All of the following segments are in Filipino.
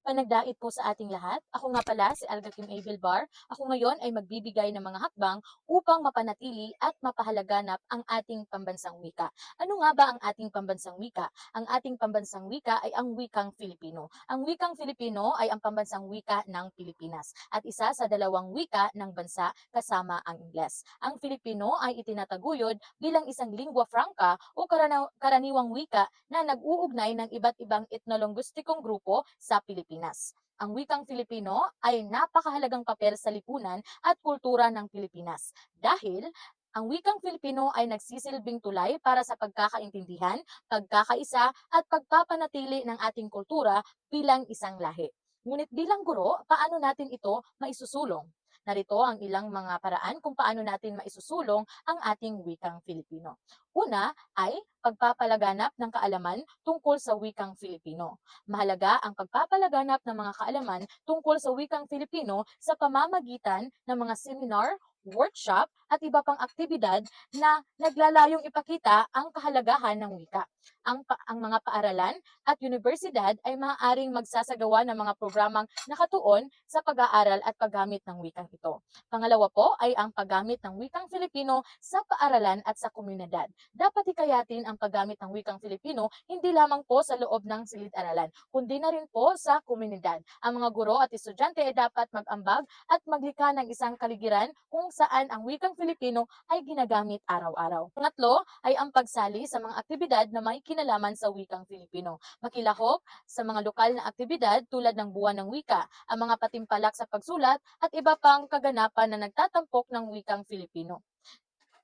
Panagdait po sa ating lahat. Ako nga pala si Alga Kim Abel Bar. Ako ngayon ay magbibigay ng mga hakbang upang mapanatili at mapahalaganap ang ating pambansang wika. Ano nga ba ang ating pambansang wika? Ang ating pambansang wika ay ang wikang Filipino. Ang wikang Filipino ay ang pambansang wika ng Pilipinas at isa sa dalawang wika ng bansa kasama ang Ingles. Ang Filipino ay itinataguyod bilang isang lingua franca o karaniwang wika na nag-uugnay ng iba't ibang etnolinguistikong grupo sa Pilipinas. Ang wikang Filipino ay napakahalagang papel sa lipunan at kultura ng Pilipinas dahil ang wikang Filipino ay nagsisilbing tulay para sa pagkakaintindihan, pagkakaisa at pagpapanatili ng ating kultura bilang isang lahi. Ngunit bilang guro, paano natin ito maisusulong? Narito ang ilang mga paraan kung paano natin maisusulong ang ating wikang Filipino. Una ay pagpapalaganap ng kaalaman tungkol sa wikang Filipino. Mahalaga ang pagpapalaganap ng mga kaalaman tungkol sa wikang Filipino sa pamamagitan ng mga seminar, workshop at iba pang aktibidad na naglalayong ipakita ang kahalagahan ng wika. Ang mga paaralan at universidad ay maaaring magsasagawa ng mga programang nakatuon sa pag-aaral at paggamit ng wikang ito. Pangalawa po ay ang paggamit ng wikang Filipino sa paaralan at sa komunidad. Dapat hikayatin ang paggamit ng wikang Filipino hindi lamang po sa loob ng silid-aralan, kundi na rin po sa komunidad. Ang mga guro at estudyante ay dapat mag-ambag at maglikha ng isang kaligiran kung saan ang wikang Filipino ay ginagamit araw-araw. Pangatlo ay ang pagsali sa mga aktibidad na may kinalaman sa wikang Filipino. Makilahok sa mga lokal na aktibidad tulad ng Buwan ng Wika, ang mga patimpalak sa pagsulat at iba pang kaganapan na nagtatampok ng wikang Filipino.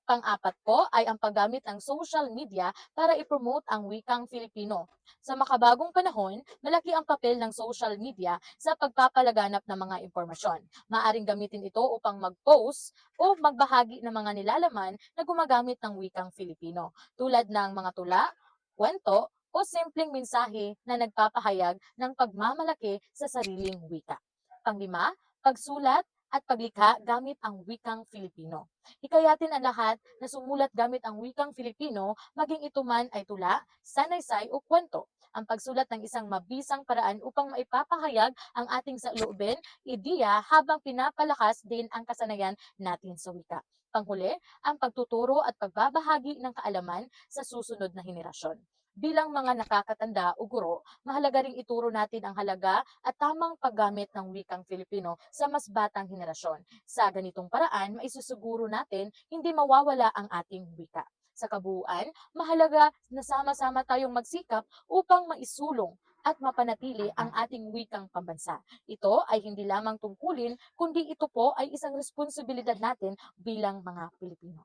Pang-apat po ay ang paggamit ng social media para i-promote ang wikang Filipino. Sa makabagong panahon, malaki ang papel ng social media sa pagpapalaganap ng mga impormasyon. Maaring gamitin ito upang mag-post o magbahagi ng mga nilalaman na gumagamit ng wikang Filipino, tulad ng mga tula, kwento, o simpleng mensahe na nagpapahayag ng pagmamalaki sa sariling wika. Panglima, pagsulat at paglikha gamit ang wikang Filipino. Hikayatin ang lahat na sumulat gamit ang wikang Filipino, maging ito man ay tula, sanaysay o kwento. Ang pagsulat ng isang mabisang paraan upang maipapahayag ang ating saloobin, ideya habang pinapalakas din ang kasanayan natin sa wika. Panghuli, ang pagtuturo at pagbabahagi ng kaalaman sa susunod na henerasyon. Bilang mga nakakatanda o guro, mahalaga ring ituro natin ang halaga at tamang paggamit ng wikang Filipino sa mas batang henerasyon. Sa ganitong paraan, maisusuguro natin hindi mawawala ang ating wika. Sa kabuuan, mahalaga na sama-sama tayong magsikap upang maisulong at mapanatili ang ating wikang pambansa. Ito ay hindi lamang tungkulin, kundi ito po ay isang responsibilidad natin bilang mga Pilipino.